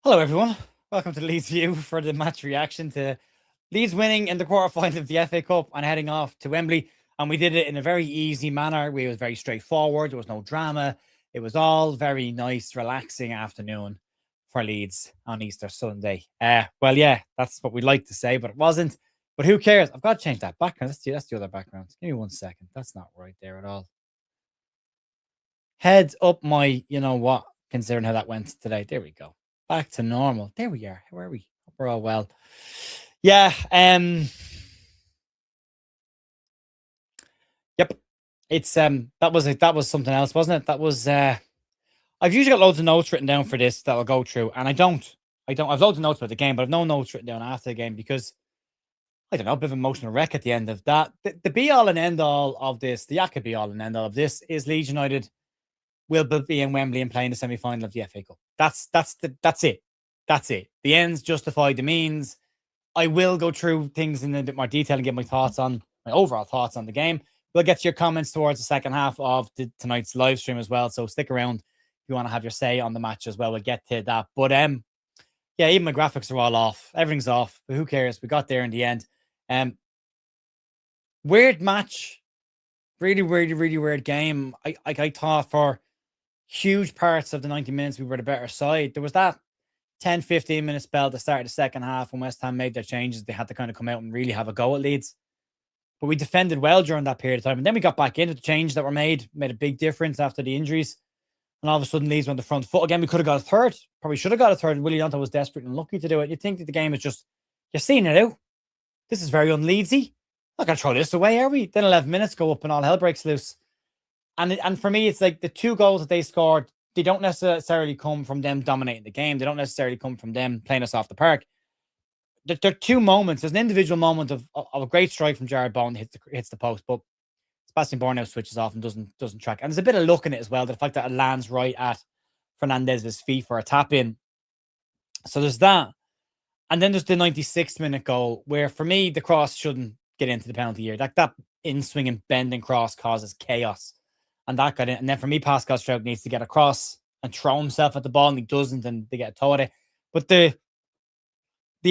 Hello, everyone. Welcome to Leeds View for the match reaction to Leeds winning in the quarterfinal of the FA Cup and heading off to Wembley. And we did it in a very easy manner. It was very straightforward. There was no drama. It was all very nice, relaxing afternoon for Leeds on Easter Sunday. Well, yeah, that's what we'd like to say, but it wasn't. But who cares? I've got to change that background. That's the other background. Give me 1 second. That's not right there at all. Heads up my, you know what, considering how that went today. There we go. Back to normal. There we are. How are we? Hope we're all well. Yeah. Yep. It's that was something else, wasn't it? That was I've usually got loads of notes written down for this that I'll go through, and I don't. I've loads of notes about the game, but I've no notes written down after the game because I don't know, a bit of emotional wreck at the end of that. The be all and end all of this, the Yaka be all and end all of this is Leeds United will be in Wembley and playing the semi-final of the FA Cup. That's it. That's it. The ends justify the means. I will go through things in a bit more detail and get my overall thoughts on the game. We'll get to your comments towards the second half of tonight's live stream as well. So stick around if you want to have your say on the match as well. We'll get to that. But yeah, even my graphics are all off. Everything's off. But who cares? We got there in the end. Weird match. Really weird game. I thought for huge parts of the 90 minutes we were the better side. There was that 10-15 minute spell at the start of the second half when West Ham made their changes. They had to kind of come out and really have a go at Leeds. But we defended well during that period of time. And then we got back into the changes that were made a big difference after the injuries. And all of a sudden, Leeds went the front foot. Again, we could have got a third. Probably should have got a third. Willie Gnonto was desperate and lucky to do it. You think that the game is just, you're seeing it out. This is very un-Leedsy. Not going to throw this away, are we? Then 11 minutes go up and all hell breaks loose. And for me, it's like the 2 goals that they scored, they don't necessarily come from them dominating the game. They don't necessarily come from them playing us off the park. There are 2 moments. There's an individual moment of a great strike from Jared Bowen that hits the post, but Sebastian Bornau switches off and doesn't track. And there's a bit of luck in it as well. The fact that it lands right at Fernandez's feet for a tap in. So there's that. And then there's the 96th minute goal where, for me, the cross shouldn't get into the penalty area. That in-swinging, bending cross causes chaos. And that got in. And then for me, Pascal Struijk needs to get across and throw himself at the ball, and he doesn't, and they get a toe at it. But the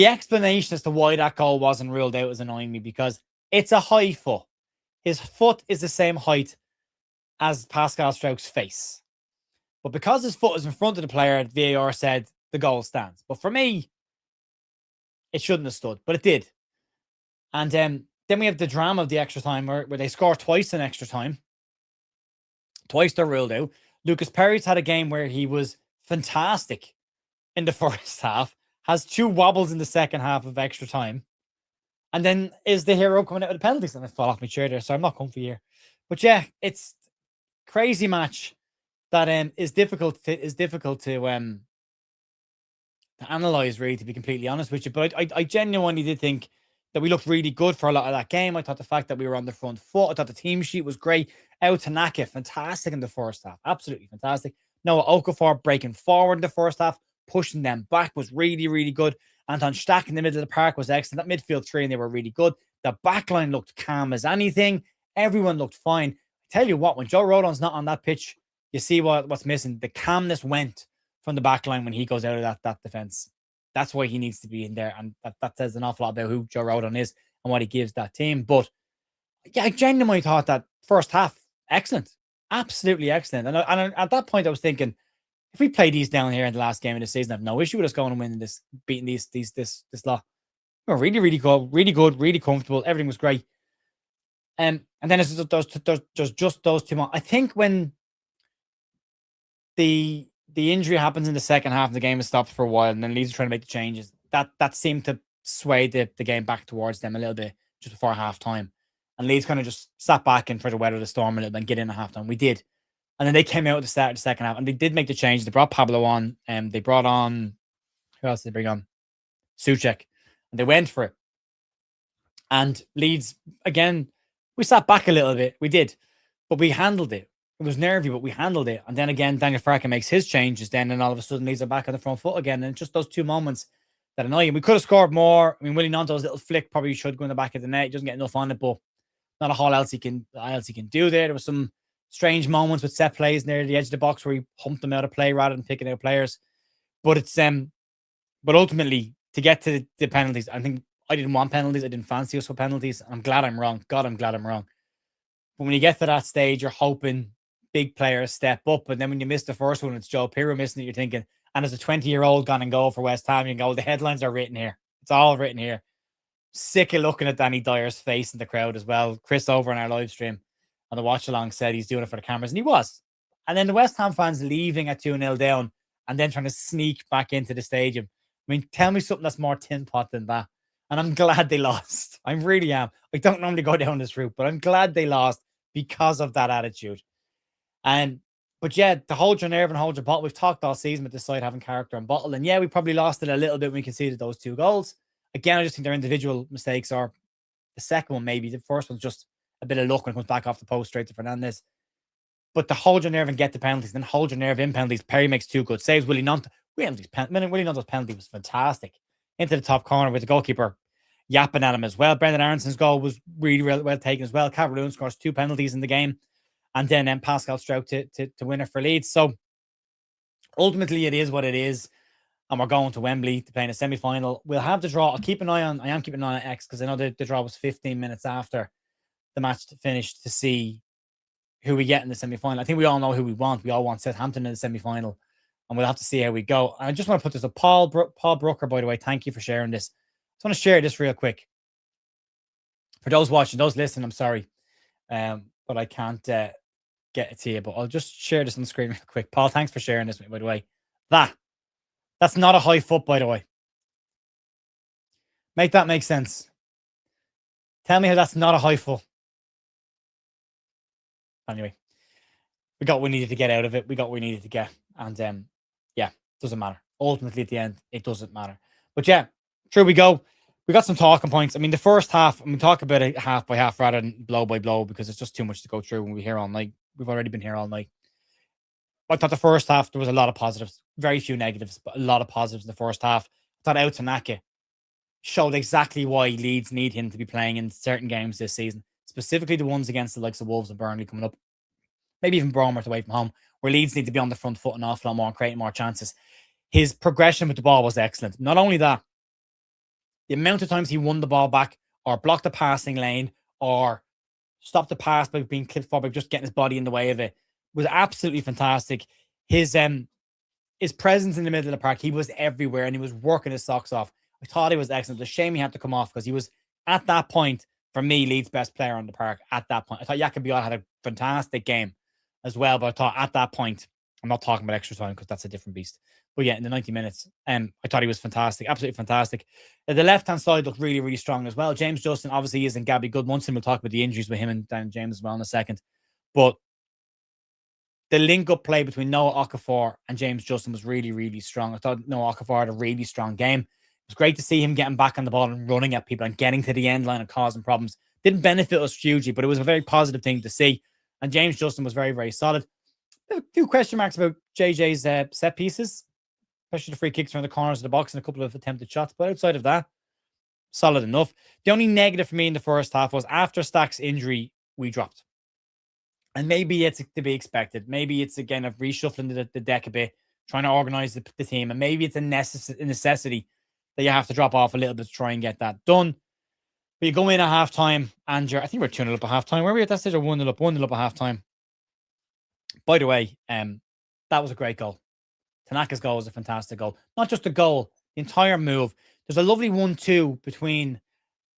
explanation as to why that goal wasn't ruled out is annoying me, because it's a high foot. His foot is the same height as Pascal Struijk's face. But because his foot is in front of the player, the VAR said the goal stands. But for me, it shouldn't have stood, but it did. And then we have the drama of the extra time where they score twice in extra time. Twice they're ruled out. Lucas Perry's had a game where he was fantastic in the first half, has 2 wobbles in the second half of extra time, and then is the hero coming out of the penalties. And I fall off my chair there, so I'm not comfy here. But yeah, it's crazy match that is difficult to analyze, really, to be completely honest with you. But I genuinely did think that we looked really good for a lot of that game. I thought the fact that we were on the front foot, I thought the team sheet was great. El Tanaka, fantastic in the first half. Absolutely fantastic. Noah Okafor breaking forward in the first half, pushing them back was really good. Anton Stack in the middle of the park was excellent. That midfield 3, and they were really good. The back line looked calm as anything. Everyone looked fine. I tell you what, when Joe Rodon's not on that pitch, you see what's missing. The calmness went from the back line when he goes out of that defense. That's why he needs to be in there. And that says an awful lot about who Joe Rodon is and what he gives that team. But yeah, I genuinely thought that first half, excellent. Absolutely excellent. And at that point, I was thinking, if we play these down here in the last game of the season, I have no issue with us going and winning this, beating this lot. We were really good, really comfortable. Everything was great. And then there's just those 2 more. I think when the injury happens in the second half, and the game is stopped for a while, and then Leeds are trying to make the changes, that seemed to sway the game back towards them a little bit just before half time. And Leeds kind of just sat back and tried to weather the storm a little bit and get in at half time. We did. And then they came out at the start of the second half, and they did make the change. They brought Pablo on, and they brought on, who else did they bring on? Souček. And they went for it. And Leeds, again, we sat back a little bit. We did. But we handled it. It was nervy, but we handled it. And then again, Daniel Farke makes his changes then, and all of a sudden Leeds are back on the front foot again. And it's just those 2 moments that annoy you. We could have scored more. I mean, Willie Gnonto's little flick probably should go in the back of the net. He doesn't get enough on it, but not a whole else he can do there. There was some strange moments with set plays near the edge of the box where he humped them out of play rather than picking out players. But it's But ultimately, to get to the penalties, I think I didn't want penalties. I didn't fancy us for penalties. I'm glad I'm wrong. God, I'm glad I'm wrong. But when you get to that stage, you're hoping big players step up. And then when you miss the first one, it's Joe Pirro missing it. You're thinking, and as a 20-year-old gone and goal for West Ham, you go, the headlines are written here. It's all written here. Sick of looking at Danny Dyer's face in the crowd as well. Chris over on our live stream on the watch along said he's doing it for the cameras, and he was. And then the West Ham fans leaving at 2-0 down and then trying to sneak back into the stadium. I mean, tell me something that's more tin pot than that. And I'm glad they lost. I really am. I don't normally go down this route, but I'm glad they lost because of that attitude. But yeah, to hold your nerve and hold your bottle. We've talked all season with this side having character and bottle. And yeah, we probably lost it a little bit when we conceded those 2 goals. Again, I just think their individual mistakes are the second one, maybe. The first one's just a bit of luck when it comes back off the post straight to Fernandes. But to hold your nerve and get the penalties, then hold your nerve in penalties. Perry makes 2 good saves. Willie Nonto's penalty was fantastic. Into the top corner with the goalkeeper yapping at him as well. Brendan Aronson's goal was really well taken as well. Calvert-Lewin scores 2 penalties in the game. And then Pascal Strout to win it for Leeds. So ultimately, it is what it is. And we're going to Wembley to play in a semi-final. We'll have the draw. I am keeping an eye on X because I know the draw was 15 minutes after the match finished to see who we get in the semi-final. I think we all know who we want. We all want Southampton in the semi-final. And we'll have to see how we go. And I just want to put this up. Paul Brooker, by the way, thank you for sharing this. I just want to share this real quick. For those watching, those listening, I'm sorry. But I can't get it to you. But I'll just share this on the screen real quick. Paul, thanks for sharing this, by the way. That's not a high foot, by the way. Make that make sense. Tell me how that's not a high foot. Anyway, we got what we needed to get out of it. We got what we needed to get. And yeah, doesn't matter. Ultimately, at the end, it doesn't matter. But yeah, through we go. We got some talking points. I mean, the first half, and we talk about it half by half rather than blow by blow because it's just too much to go through when we're here all night. We've already been here all night. I thought the first half, there was a lot of positives. Very few negatives, but a lot of positives in the first half. I thought Tanaka showed exactly why Leeds need him to be playing in certain games this season, specifically the ones against the likes of Wolves and Burnley coming up. Maybe even Bournemouth away from home, where Leeds need to be on the front foot an awful lot more and creating more chances. His progression with the ball was excellent. Not only that, the amount of times he won the ball back or blocked the passing lane or stopped the pass by being clipped forward, by just getting his body in the way of it was absolutely fantastic. His presence in the middle of the park, he was everywhere and he was working his socks off. I thought he was excellent. The shame he had to come off because he was, at that point, for me, Leeds' best player on the park at that point. I thought Yacobiot had a fantastic game as well, but I thought at that point, I'm not talking about extra time because that's a different beast. But yeah, in the 90 minutes, I thought he was fantastic, absolutely fantastic. The left-hand side looked really, really strong as well. James Justin obviously isn't Gabby Goodmunson. We'll talk about the injuries with him and Dan James as well in a second. But the link-up play between Noah Okafor and James Justin was really, really strong. I thought Noah Okafor had a really strong game. It was great to see him getting back on the ball and running at people and getting to the end line and causing problems. Didn't benefit us hugely, but it was a very positive thing to see. And James Justin was very, very solid. A few question marks about JJ's set pieces, especially the free kicks around the corners of the box and a couple of attempted shots. But outside of that, solid enough. The only negative for me in the first half was after Stack's injury, we dropped. And maybe it's to be expected. Maybe it's, again, of reshuffling the deck a bit, trying to organize the team. And maybe it's a necessity that you have to drop off a little bit to try and get that done. But you go in at halftime, and I think we're 2-0 up at halftime. Were we at that stage or 1-0 up? 1-0 up at halftime. By the way, that was a great goal. Tanaka's goal was a fantastic goal. Not just the goal, the entire move. There's a lovely 1-2 between,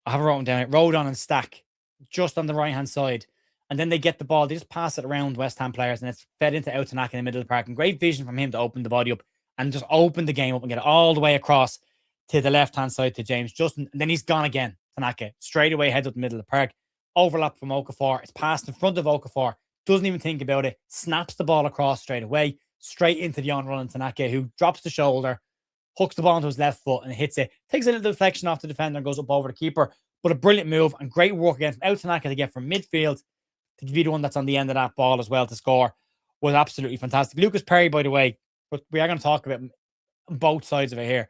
I have it written down, Rodon and Stack, just on the right-hand side. And then they get the ball. They just pass it around West Ham players, and it's fed into Tanaka in the middle of the park. And great vision from him to open the body up and just open the game up and get it all the way across to the left-hand side to James Justin. And then he's gone again, Tanaka. Straight away heads up the middle of the park. Overlap from Okafor. It's passed in front of Okafor. Doesn't even think about it. Snaps the ball across straight away. Straight into the on-running Tanaka, who drops the shoulder, hooks the ball onto his left foot and hits it. Takes a little deflection off the defender and goes up over the keeper. But a brilliant move and great work against Tanaka to get from midfield to be the one that's on the end of that ball as well to score was absolutely fantastic. Lucas Perry, by the way, but we are going to talk about both sides of it here.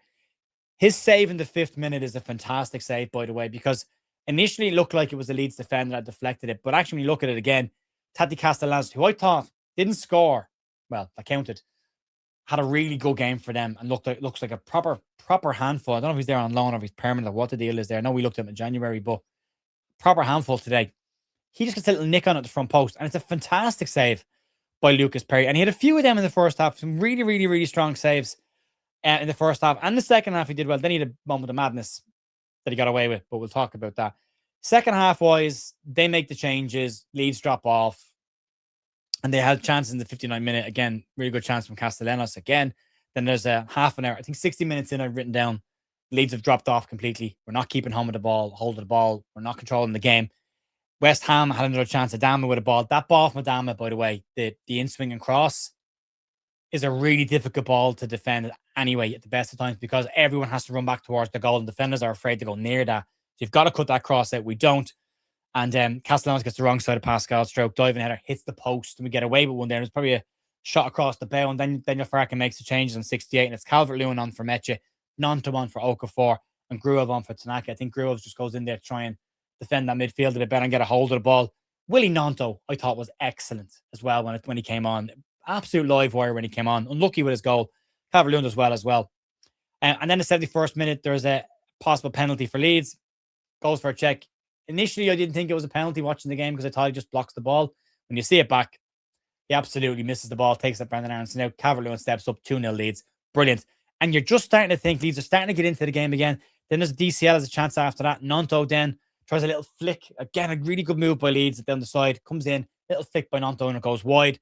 His save in the 5th minute is a fantastic save, by the way, because initially it looked like it was the Leeds defender that deflected it. But actually, when you look at it again, Tati Castellans, who I thought didn't score, well, that counted, had a really good game for them and looks like a proper handful. I don't know if he's there on loan or if he's permanent or what the deal is there. I know we looked at him in January, but proper handful today. He just gets a little nick on at the front post, and it's a fantastic save by Lucas Perry. And he had a few of them in the first half, some really, really, really strong saves in the first half. And the second half, he did well. Then he had a moment of madness that he got away with, but we'll talk about that. Second half wise, they make the changes, Leeds drop off, and they had chances in the 59-minute. Again, really good chance from Castellanos again. Then there's a half an hour, I think 60 minutes in, I've written down. Leeds have dropped off completely. We're not keeping home with the ball, holding the ball. We're not controlling the game. West Ham had another chance. Adama with a ball. That ball from Adama, by the way, the in-swing and cross is a really difficult ball to defend anyway at the best of times because everyone has to run back towards the goal and defenders are afraid to go near that. So you've got to cut that cross out. We don't. And Castellanos gets the wrong side of Pascal's stroke. Diving header hits the post and we get away with one there. There's probably a shot across the bow and then Daniel Farkin makes the changes on 68 and it's Calvert-Lewin on for Meche, Nonto on for Okafor and Gruev on for Tanaka. I think Gruev just goes in there to try and defend that midfield a bit better and get a hold of the ball. Willie Nonto, I thought, was excellent as well when he came on. Absolute live wire when he came on. Unlucky with his goal. Calvert-Lewin as well. And then the 71st minute, there's a possible penalty for Leeds. Goes for a check. Initially, I didn't think it was a penalty watching the game because I thought he just blocks the ball. When you see it back, he absolutely misses the ball, takes it Brendan Aronson out. Calvert-Lewin steps up, 2-0 Leeds. Brilliant. And you're just starting to think Leeds are starting to get into the game again. Then there's a DCL as a chance after that. Nonto then tries a little flick. Again, a really good move by Leeds down the side. Comes in, little flick by Nonto and it goes wide.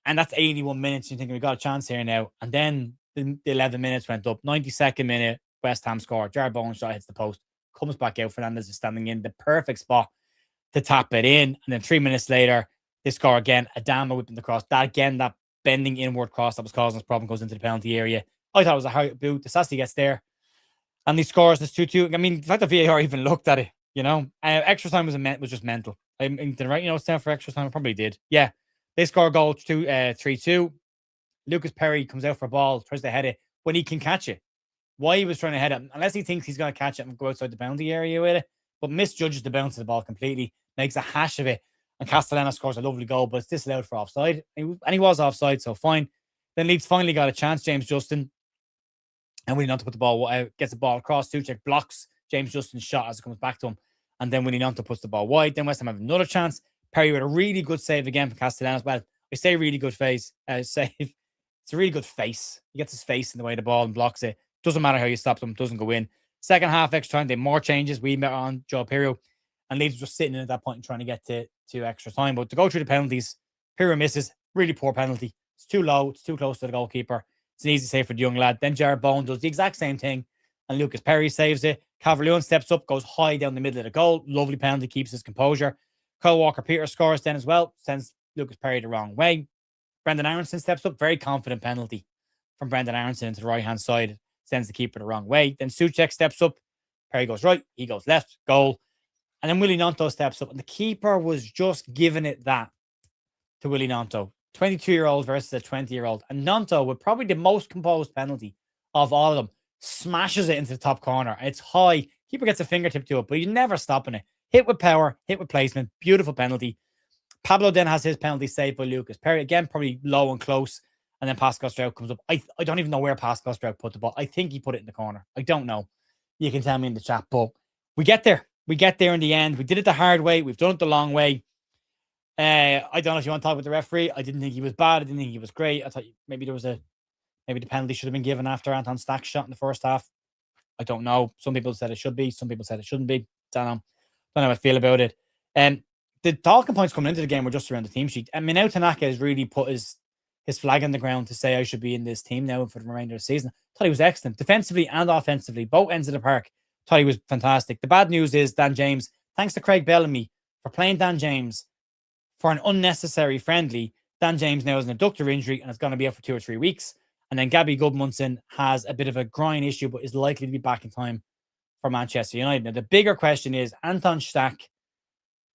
And that's 81 minutes. You're thinking, we got a chance here now. And then the 11 minutes went up. 92nd minute, West Ham score. Jared Bowen's shot hits the post. Comes back out. Fernandez is standing in the perfect spot to tap it in. And then 3 minutes later, they score again. Adama whipping the cross. That bending inward cross that was causing us problem goes into the penalty area. I thought it was a high boot. The Sassy gets there. And he scores this 2-2. I mean, the fact that VAR even looked at it, extra time was just mental. Did I write notes down for extra time? I probably did. Yeah. They score a goal 3-2. Lucas Perry comes out for a ball, tries to head it when he can catch it. Why he was trying to head it, unless he thinks he's going to catch it and go outside the penalty area with it, but misjudges the bounce of the ball completely, makes a hash of it, and Castellano scores a lovely goal, but it's disallowed for offside. And he was offside, so fine. Then Leeds finally got a chance, James Justin, and Willie Nonto put the ball out, gets the ball across, Suchek blocks James Justin's shot as it comes back to him, and then Willie Nonto puts the ball wide. Then West Ham have another chance. Perry with a really good save again from Castellanos. Well, I say really good save. It's a really good face. He gets his face in the way of the ball and blocks it. Doesn't matter how you stop them, doesn't go in. Second half, extra time, they more changes. We met on Joe Pirro, and Leeds just sitting in at that point and trying to get to extra time. But to go through the penalties, Pirro misses. Really poor penalty. It's too low. It's too close to the goalkeeper. It's an easy save for the young lad. Then Jared Bowen does the exact same thing, and Lucas Perry saves it. Calvert-Lewin steps up, goes high down the middle of the goal. Lovely penalty, keeps his composure. Kyle Walker-Peters scores then as well, sends Lucas Perry the wrong way. Brendan Aronson steps up, very confident penalty from Brendan Aronson into the right-hand side, sends the keeper the wrong way. Then Suchek steps up, Perry goes right, he goes left, goal. And then Willie Nonto steps up, and the keeper was just giving it that to Willie Nonto. 22-year-old versus a 20-year-old. And Nonto, with probably the most composed penalty of all of them, smashes it into the top corner. It's high. Keeper gets a fingertip to it, but he's never stopping it. Hit with power, hit with placement. Beautiful penalty. Pablo then has his penalty saved by Lucas Perry. Again, probably low and close. And then Pascal Stroud comes up. I don't even know where Pascal Stroud put the ball. I think he put it in the corner. I don't know. You can tell me in the chat. But we get there. We get there in the end. We did it the hard way. We've done it the long way. I don't know if you want to talk about the referee. I didn't think he was bad. I didn't think he was great. I thought maybe the penalty should have been given after Anton Stack's shot in the first half. I don't know. Some people said it should be. Some people said it shouldn't be. Don't know how I feel about it. The talking points coming into the game were just around the team sheet. I mean, now Tanaka has really put his flag on the ground to say I should be in this team now for the remainder of the season. Thought he was excellent, defensively and offensively, both ends of the park. Thought he was fantastic. The bad news is Dan James, thanks to Craig Bellamy for playing Dan James for an unnecessary friendly. Dan James now has an adductor injury and is going to be out for 2 or 3 weeks. And then Gabby Goodmunson has a bit of a groin issue, but is likely to be back in time for Manchester United. Now, the bigger question is Anton Stack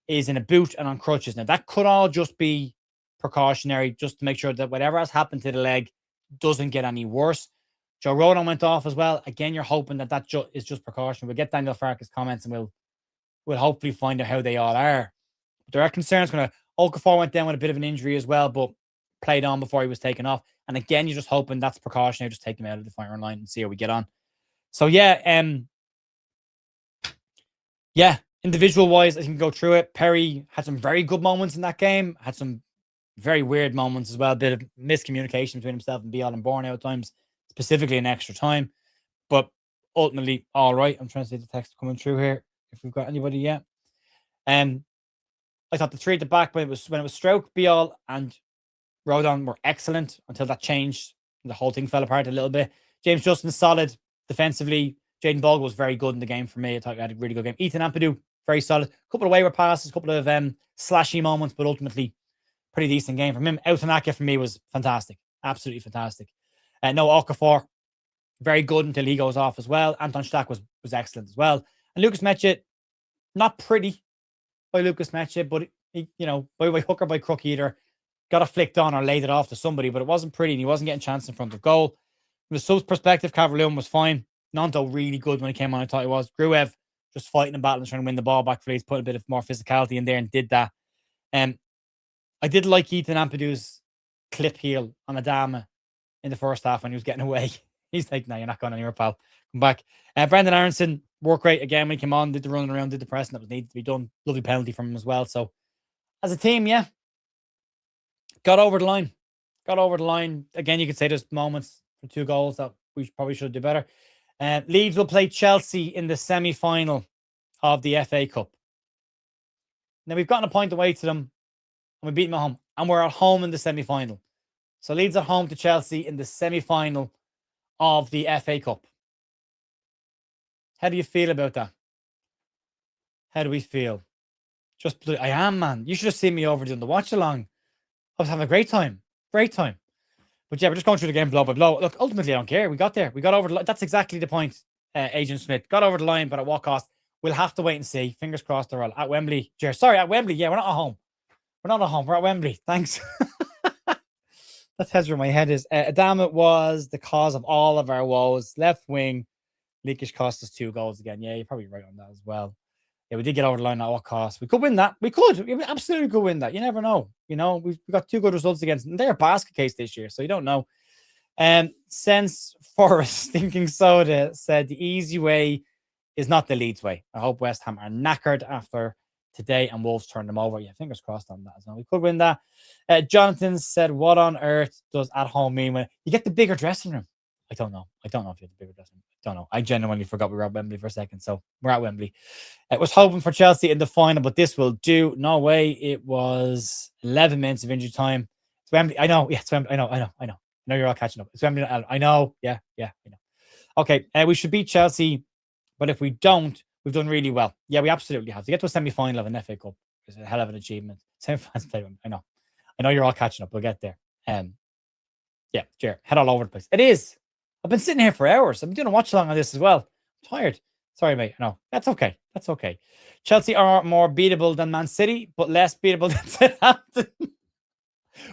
is in a boot and on crutches. Now, that could all just be precautionary, just to make sure that whatever has happened to the leg doesn't get any worse. Joe Rodon went off as well. Again, you're hoping that is just precaution. We'll get Daniel Farke's comments and we'll hopefully find out how they all are. But there are concerns. Okafor went down with a bit of an injury as well, but played on before he was taken off. And again, you're just hoping that's precautionary, just take him out of the firing line and see how we get on. So yeah, individual wise, I can go through it. Perry had some very good moments in that game, had some very weird moments as well. A bit of miscommunication between himself and Beal and Bourne at times, specifically in extra time. But ultimately, all right. I'm trying to see the text coming through here. If we've got anybody yet. I thought the three at the back when it was Stroke, Beal, and Rodon were excellent until that changed. The whole thing fell apart a little bit. James Justin solid defensively. Jaden Ball was very good in the game for me. I thought he had a really good game. Ethan Ampadu, very solid. A couple of wayward passes, a couple of slashy moments, but ultimately pretty decent game from him. Outanaka for me was fantastic. Absolutely fantastic. No, Okafor, very good until he goes off as well. Anton Stack was excellent as well. And Lucas Metchit, not pretty by Lucas Metchit, but he, by hook or by crook either, got it flicked on or laid it off to somebody, but it wasn't pretty and he wasn't getting a chance in front of goal. From the sub's perspective, Calvert-Lewin was fine. Nanto really good when he came on. I thought he was. Gruev just fighting and battling, trying to win the ball back for Leeds, put a bit of more physicality in there and did that. I did like Ethan Ampadu's clip heel on Adama in the first half when he was getting away. He's like, no, you're not going anywhere, pal. Come back. Brendan Aronson, work rate again when he came on, did the running around, did the pressing that was needed to be done. Lovely penalty from him as well. So as a team, yeah, got over the line. Got over the line. Again, you could say there's moments for 2 goals that we probably should do better. Leeds will play Chelsea in the semi-final of the FA Cup. Now, we've gotten a point away to them, and we beat them at home, and we're at home in the semi-final. So Leeds at home to Chelsea in the semi-final of the FA Cup. How do you feel about that? How do we feel? I am, man. You should have seen me over doing the watch-along. I was having a great time. Great time. But yeah, we're just going through the game blow by blow. Look, ultimately, I don't care. We got there. We got over the line. That's exactly the point, Agent Smith. Got over the line, but at what cost? We'll have to wait and see. Fingers crossed they're all at Wembley. Sorry, at Wembley. Yeah, we're not at home. We're not at home. We're at Wembley. Thanks. That's where my head is. Adama was the cause of all of our woes. Left wing leakage cost us 2 goals again. Yeah, you're probably right on that as well. Yeah, we did get over the line at what cost. We could win that. We absolutely could win that. You never know. We've got 2 good results against them. They're a basket case this year, so you don't know. Sense Forest Thinking Soda said the easy way is not the Leeds way. I hope West Ham are knackered after today and Wolves turn them over. Yeah, fingers crossed on that as well. We could win that. Jonathan said, what on earth does at home mean when you get the bigger dressing room? I don't know. I don't know if you have the bigger dressing room. I don't know. I genuinely forgot we were at Wembley for a second. So we're at Wembley. I was hoping for Chelsea in the final, but this will do. No way. It was 11 minutes of injury time. It's Wembley. I know. Yeah, it's Wembley. I know. I know you're all catching up. It's Wembley. I know. Yeah, I know. Okay. We should beat Chelsea, but if we don't, we've done really well. Yeah, we absolutely have. To get to a semi-final of an FA Cup is a hell of an achievement. Semi-finals play. I know you're all catching up. We'll get there. Yeah, Jer, head all over the place. It is. I've been sitting here for hours. I've been doing a watch along on this as well. I'm tired. Sorry, mate. No, that's okay. That's okay. Chelsea are more beatable than Man City, but less beatable than Southampton.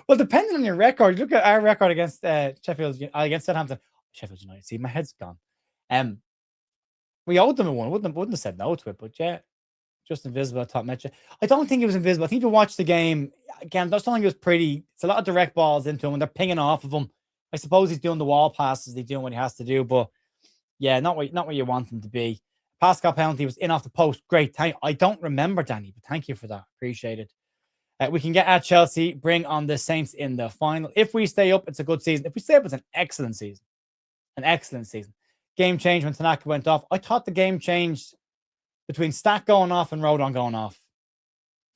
Well, depending on your record, look at our record against against Southampton. Sheffield United. See, my head's gone. We owed them a one. Wouldn't have said no to it, but yeah, just invisible top match. I don't think it was invisible. I think if you watch the game again, I don't think it was pretty. It's a lot of direct balls into him, and they're pinging off of him. I suppose he's doing the wall passes. He's doing what he has to do, but yeah, not what you want him to be. Pascal penalty was in off the post. Great. I don't remember, Danny, but thank you for that. Appreciate it. We can get at Chelsea, bring on the Saints in the final. If we stay up, it's a good season. If we stay up, it's an excellent season. An excellent season. Game changed when Tanaka went off. I thought the game changed between Stack going off and Rodon going off.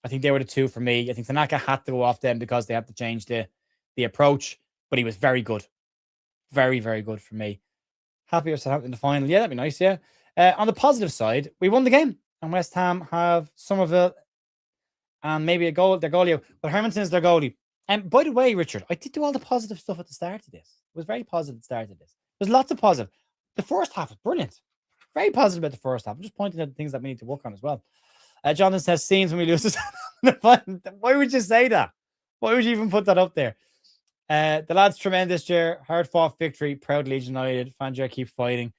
I think they were the two for me. I think Tanaka had to go off then because they had to change the approach, but he was very good. Very, very good for me. Happy with Southampton in the final. Yeah, that'd be nice, yeah. On the positive side, we won the game, and West Ham have Somerville and maybe a goal. Their goalie, but Hermanson's their goalie. And by the way, Richard, I did do all the positive stuff at the start of this. It was very positive at the start of this. There's lots of positive. The first half was brilliant. Very positive about the first half. I'm just pointing out the things that we need to work on as well. Jonathan says, scenes when we lose this. Why would you say that? Why would you even put that up there? The lads tremendous year, hard fought victory, proud Leeds United. Fangio keep fighting.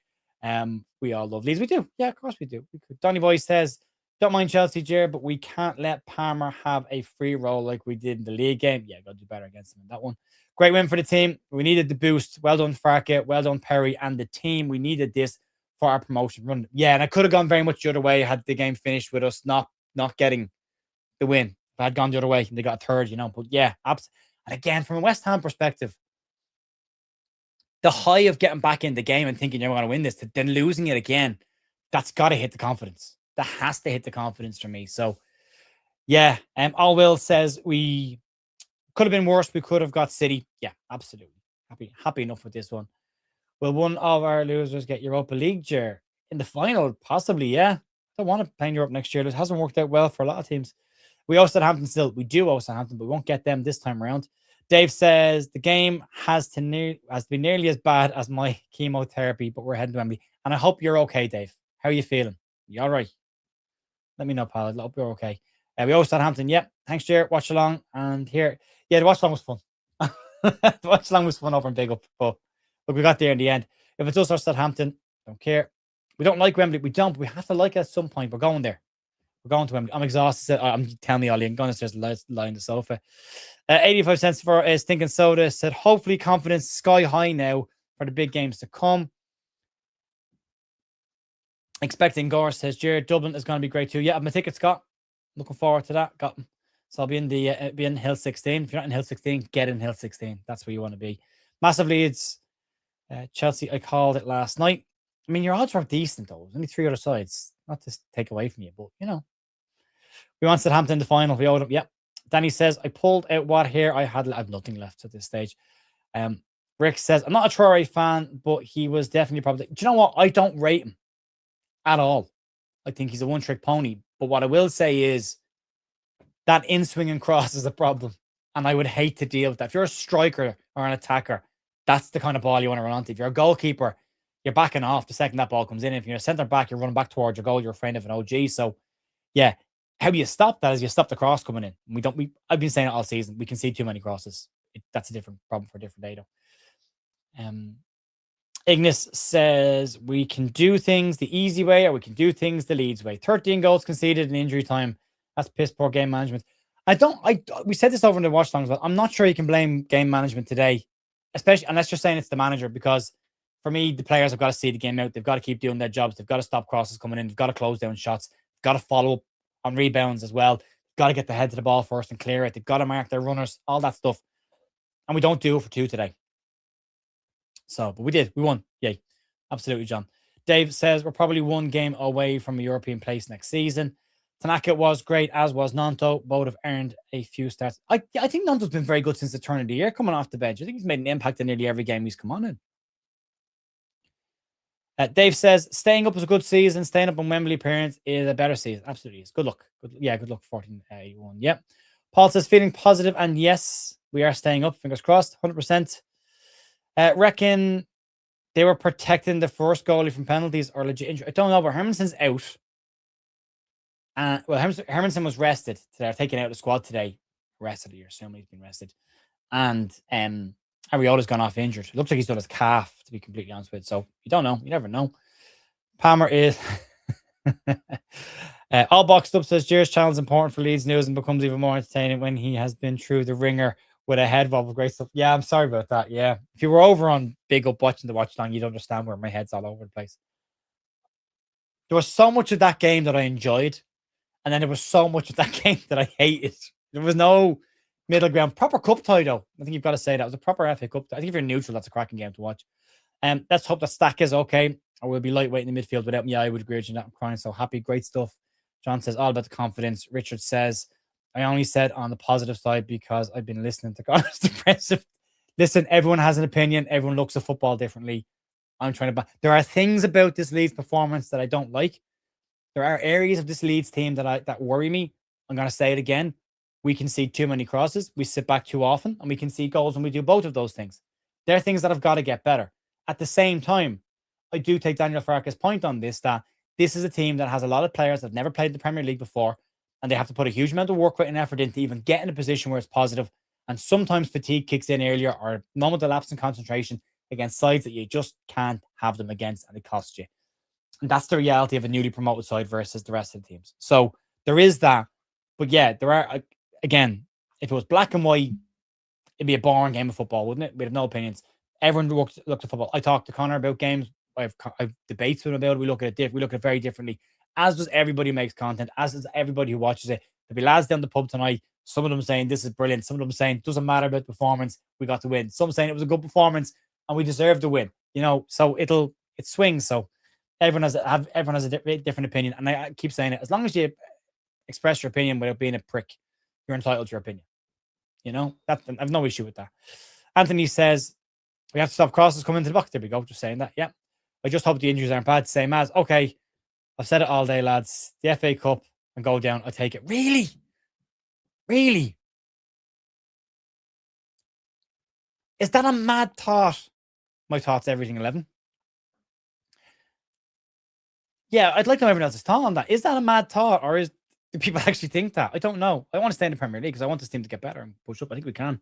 We all love Leeds. We do. Yeah, of course we do. Donny Boy says Don't mind Chelsea, Jer, but we can't let Palmer have a free roll like we did in the league game. Yeah, got to do better against him in that one. Great win for the team. We needed the boost. Well done, Farke. Well done, Perry and the team. We needed this for our promotion run. Yeah, and I could have gone very much the other way had the game finished with us not getting the win. If I had gone the other way and they got a third, But yeah, and again, from a West Ham perspective, the high of getting back in the game and thinking you're going to win this, then losing it again, that's got to hit the confidence. That has to hit the confidence for me. So, yeah. All Will says we could have been worse. We could have got City. Yeah, absolutely. Happy enough with this one. Will one of our losers get Europa League, Jer? In the final? Possibly, yeah. I don't want to play in Europe next year. It hasn't worked out well for a lot of teams. We owe Southampton still. We do owe Southampton, but we won't get them this time around. Dave says the game has to be nearly as bad as my chemotherapy, but we're heading to Wembley. And I hope you're okay, Dave. How are you feeling? You all right? Let me know, pal. I hope you're okay. We owe Southampton. Yep. Thanks, Jared. Watch along. And here. Yeah, the watch along was fun. The watch along was fun over in Big Up. But look, we got there in the end. If it's us or Southampton, don't care. We don't like Wembley. We don't. But we have to like it at some point. We're going there. We're going to Wembley. I'm exhausted. I'm telling me, Ollie, I'm going to just lie on the sofa. 85 cents for a stinking soda. Said, hopefully confidence sky high now for the big games to come. Expecting Gore says, Jared, Dublin is going to be great too. Yeah, I have my ticket, Scott. Looking forward to that. Got them. So I'll be in Hill 16. If you're not in Hill 16, get in Hill 16. That's where you want to be. Massive Leeds. Chelsea, I called it last night. I mean, your odds are decent though. There's only 3 other sides. Not to take away from you, but we want Southampton in the final. We owed them. Yep. Danny says, I pulled out what hair I had. I have nothing left at this stage. Rick says, I'm not a Traore fan, but he was definitely probably. Do you know what? I don't rate him at all. I think he's a one-trick pony. But what I will say is that in-swinging cross is a problem. And I would hate to deal with that. If you're a striker or an attacker, that's the kind of ball you want to run onto. If you're a goalkeeper, you're backing off the second that ball comes in. If you're a centre-back, you're running back towards your goal. You're afraid of an OG. So, yeah, how do you stop that is you stop the cross coming in. I've been saying it all season. We can see too many crosses. That's a different problem for a different day, though. Ignis says we can do things the easy way or we can do things the Leeds way. 13 goals conceded in injury time. That's piss poor game management. We said this over in the watch songs, but I'm not sure you can blame game management today, especially unless you're saying it's the manager, because for me, the players have got to see the game out. They've got to keep doing their jobs. They've got to stop crosses coming in. They've got to close down shots. They've got to follow up on rebounds as well. They've got to get the head to the ball first and clear it. They've got to mark their runners, all that stuff. And we don't do it for 2 today. So, but we did. We won. Yay. Absolutely, John. Dave says we're probably 1 game away from a European place next season. Tanaka was great, as was Nanto. Both have earned a few starts. I think Nanto's been very good since the turn of the year coming off the bench. I think he's made an impact in nearly every game he's come on in. Dave says staying up was a good season. Staying up on Wembley appearance is a better season. Absolutely is. Good luck. Good luck. 14-1. Yep. Paul says feeling positive, and yes, we are staying up. Fingers crossed. 100%. Reckon they were protecting the first goalie from penalties or legit injury. I don't know, but Hermanson's out. Hermanson was rested today, taken out of the squad today. Rested, you assume he's been rested. And Ariola's gone off injured. It looks like he's done his calf, to be completely honest with you. So you don't know. You never know. Palmer is all boxed up, says Jared's channel is important for Leeds news and becomes even more entertaining when he has been through the ringer with a head bob of great stuff. Yeah, I'm sorry about that. Yeah. If you were over on Big Up watching the watch long, you'd understand where my head's all over the place. There was so much of that game that I enjoyed. And then there was so much of that game that I hated. There was no middle ground. Proper cup tie, though. I think you've got to say that. It was a proper FA Cup tie. I think if you're neutral, that's a cracking game to watch. Let's hope that Stack is okay. Or we'll be lightweight in the midfield without me. Yeah, I would agree with you. I'm crying so happy. Great stuff. John says, all about the confidence. Richard says, I only said on the positive side because I've been listening to Connor's depressive. Listen, everyone has an opinion. Everyone looks at football differently. I'm trying to... There are things about this Leeds performance that I don't like. There are areas of this Leeds team that worry me. I'm going to say it again. We can see too many crosses. We sit back too often, and we can see goals when we do both of those things. There are things that have got to get better. At the same time, I do take Daniel Farke's point on this, that this is a team that has a lot of players that have never played the Premier League before, and they have to put a huge amount of work, rate, and effort in to even get in a position where it's positive. And sometimes fatigue kicks in earlier, or a moment of lapse in concentration against sides that you just can't have them against, and it costs you. And that's the reality of a newly promoted side versus the rest of the teams. So there is that. But yeah, there are, again, if it was black and white, it'd be a boring game of football, wouldn't it? We have no opinions. Everyone looked at football. I talked to Connor about games. I've debates with him about it. We look at it we look at it very differently. As does everybody who makes content, as does everybody who watches it. There'll be lads down the pub tonight. Some of them saying this is brilliant. Some of them saying doesn't matter about the performance. We got to win. Some saying it was a good performance and we deserve to win. So it swings. So everyone has a different opinion. And I keep saying it. As long as you express your opinion without being a prick, you're entitled to your opinion. I've no issue with that. Anthony says we have to stop crosses coming into the box. There we go. Just saying that. Yeah. I just hope the injuries aren't bad. Same as, okay, I've said it all day, lads. The FA Cup and go down. I take it. Really? Really? Is that a mad thought? My thoughts, everything 11. Yeah, I'd like to know everyone else's thought on that. Is that a mad thought, or do people actually think that? I don't know. I want to stay in the Premier League because I want this team to get better and push up. I think we can.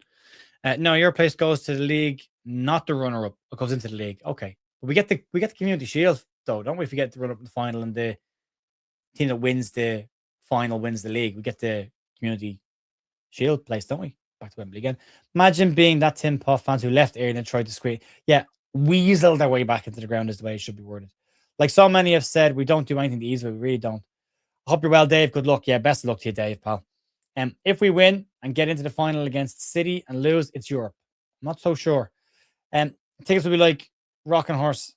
No, your place goes to the league, not the runner-up. It goes into the league. Okay, but we get the Community Shield though, don't we? If we get the run-up in the final and the team that wins the final wins the league, we get the Community Shield place, don't we? Back to Wembley again. Imagine being that Tim Puff fans who left early and tried to screen. Yeah, weasel their way back into the ground is the way it should be worded. Like so many have said, we don't do anything the easy way. We really don't. I hope you're well, Dave. Good luck. Yeah, best of luck to you, Dave, pal. If we win and get into the final against City and lose, it's Europe. I'm not so sure. Tickets will be like Rocking Horse.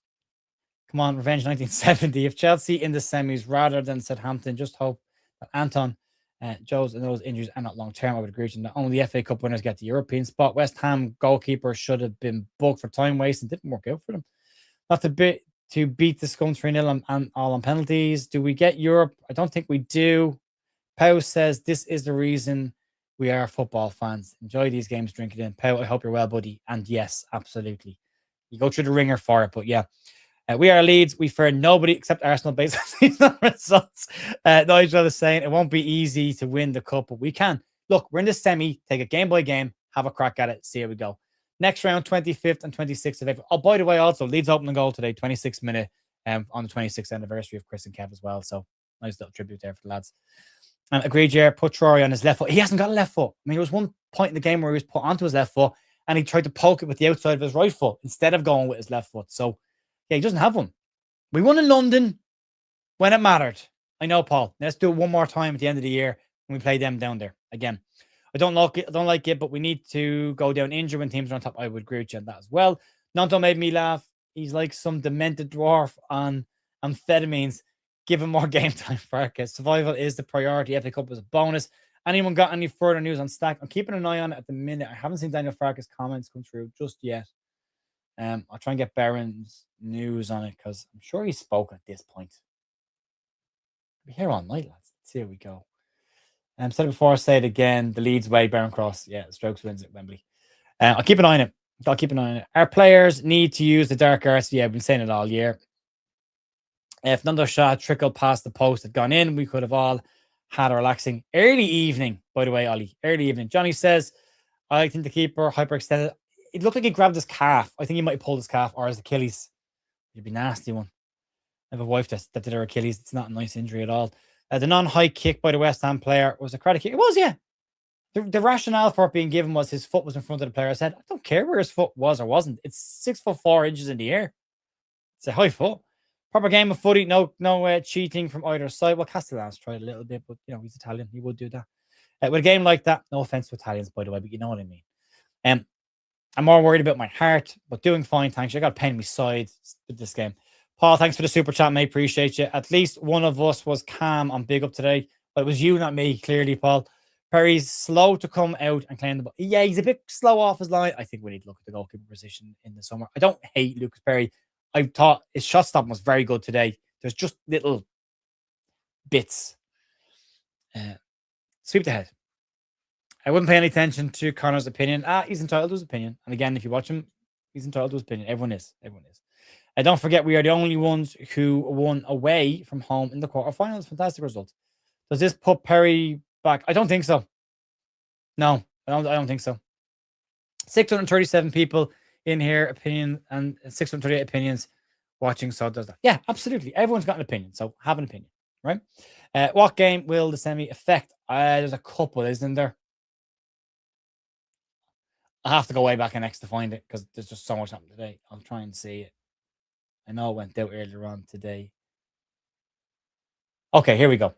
Come on, Revenge 1970. If Chelsea in the semis rather than Southampton, just hope that Anton, Joe's and those injuries are not long term. I would agree with you. Not only the FA Cup winners get the European spot. West Ham goalkeeper should have been booked for time waste and didn't work out for them. Not to beat the Scum 3-0 and all on penalties. Do we get Europe? I don't think we do. Pau says this is the reason we are football fans. Enjoy these games, drink it in. Pau, I hope you're well, buddy. And yes, absolutely. You go through the ringer for it, but yeah. We are Leeds. We fear nobody except Arsenal based on results. Nigel is saying it won't be easy to win the cup, but we can. Look, we're in the semi. Take it game by game. Have a crack at it. See how we go. Next round, 25th and 26th of April. Oh, by the way, also, Leeds opening goal today, 26th minute on the 26th anniversary of Chris and Kev as well. So, nice little tribute there for the lads. And agreed, yeah, put Troy on his left foot. He hasn't got a left foot. I mean, there was one point in the game where he was put onto his left foot and he tried to poke it with the outside of his right foot instead of going with his left foot. So, yeah, he doesn't have one. We won in London when it mattered. I know, Paul. Let's do it one more time at the end of the year when we play them down there again. I don't like it, but we need to go down injured when teams are on top. I would agree with you on that as well. Nanto made me laugh. He's like some demented dwarf on amphetamines. Give him more game time, Farkas. Survival is the priority. FA Cup was a bonus. Anyone got any further news on Stack? I'm keeping an eye on it at the minute. I haven't seen Daniel Farkas' comments come through just yet. I'll try and get Barron's news on it because I'm sure he spoke at this point. We'll be here all night, lads. Let's see how we go. Said it before, I'll say it again. The Leeds way, Barron Cross. Yeah, Strokes wins at Wembley. I'll keep an eye on it. Our players need to use the dark arts. Yeah, I've been saying it all year. If Nando Shah trickled past the post had gone in, we could have all had a relaxing early evening. By the way, Ollie, early evening. Johnny says, I think the keeper hyperextended. It looked like he grabbed his calf. I think he might have pulled his calf or his Achilles. It'd be a nasty one. I have a wife that did her Achilles. It's not a nice injury at all. The non-high kick by the West Ham player was a credit kick. It was, yeah. The rationale for it being given was his foot was in front of the player. I said, I don't care where his foot was or wasn't. It's 6'4" in the air. It's a high foot. Proper game of footy. No cheating from either side. Well, Castellans tried a little bit, but he's Italian. He would do that. With a game like that, no offense to Italians, by the way, but you know what I mean. I'm more worried about my heart, but doing fine, thanks. I got pain in my side with this game. Paul, thanks for the super chat, mate. Appreciate you. At least one of us was calm on Big Up today, but it was you, not me, clearly, Paul. Perry's slow to come out and claim the ball. Yeah, he's a bit slow off his line. I think we need to look at the goalkeeper position in the summer. I don't hate Lucas Perry. I thought his shot stopping was very good today. There's just little bits. Sweep the head. I wouldn't pay any attention to Connor's opinion. He's entitled to his opinion. And again, if you watch him, he's entitled to his opinion. Everyone is. Don't forget, we are the only ones who won away from home in the quarterfinals. Fantastic result. Does this put Perry back? I don't think so. No, I don't think so. 637 people in here, opinion, and 638 opinions. watching, so does that. Yeah, absolutely. Everyone's got an opinion, so have an opinion, right? What game will the semi affect? There's a couple, isn't there? I have to go way back and next to find it because there's just so much happening today. I'll try and see it. I know it went out earlier on today. Okay, here we go.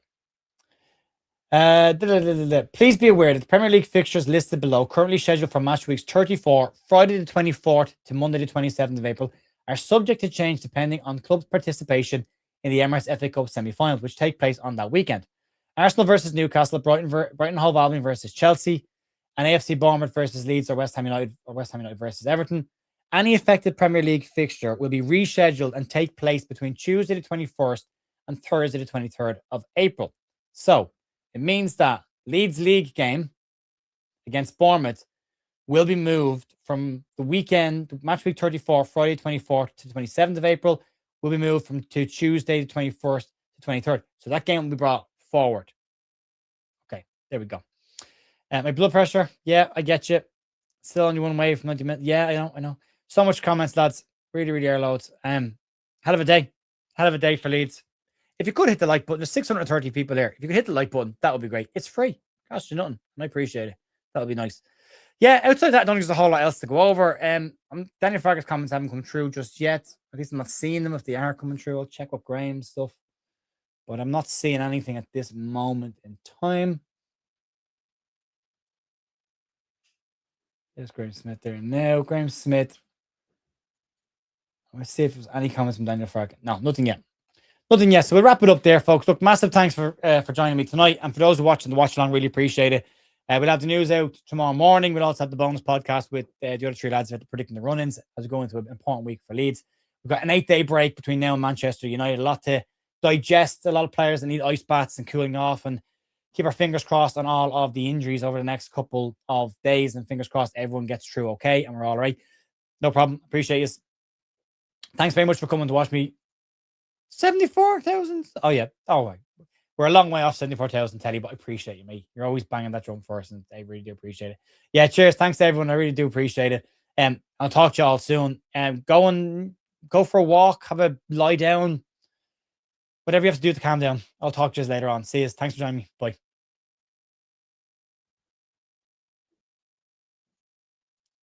Please be aware that the Premier League fixtures listed below, currently scheduled for match weeks 34, Friday the 24th to Monday the 27th of April, are subject to change depending on clubs' participation in the Emirates FA Cup semi-finals, which take place on that weekend. Arsenal versus Newcastle, Brighton Hove Albion versus Chelsea, and AFC Bournemouth versus Leeds, or West Ham United versus Everton. Any affected Premier League fixture will be rescheduled and take place between Tuesday the 21st and Thursday the 23rd of April. So it means that Leeds League game against Bournemouth will be moved from the weekend, match week 34, Friday 24th to 27th of April, will be moved to Tuesday the 21st to 23rd. So that game will be brought forward. Okay, there we go. My blood pressure, yeah, I get you. Still only one way from 90 minutes. Yeah, I know. So much comments, lads. Really, really are loads. Hell of a day. Hell of a day for Leeds. If you could hit the like button, there's 630 people here. If you could hit the like button, that would be great. It's free. Cost you nothing. And I appreciate it. That would be nice. Yeah, outside that, I don't think there's a whole lot else to go over. Daniel Farker's comments haven't come through just yet. At least I'm not seeing them. If they are coming through, I'll check up Graham's stuff. But I'm not seeing anything at this moment in time. There's Graham Smith there now. Graham Smith. Let's see if there's any comments from Daniel Farker. No, nothing yet. Nothing yet. So we'll wrap it up there, folks. Look, massive thanks for joining me tonight. And for those who are watching the watch along, really appreciate it. We'll have the news out tomorrow morning. We'll also have the bonus podcast with the other three lads about predicting the run-ins as we go into an important week for Leeds. We've got an 8-day break between now and Manchester United. A lot to digest. A lot of players that need ice baths and cooling off, and keep our fingers crossed on all of the injuries over the next couple of days. And fingers crossed everyone gets through okay and we're all right. No problem. Appreciate you. Thanks very much for coming to watch me. 74,000. Oh, yeah. Oh, right. We're a long way off 74,000, Teddy, but I appreciate you, mate. You're always banging that drum first, and I really do appreciate it. Yeah, cheers. Thanks to everyone. I really do appreciate it. I'll talk to you all soon. Go for a walk, have a lie down, whatever you have to do to calm down. I'll talk to you later on. See you. Thanks for joining me. Bye.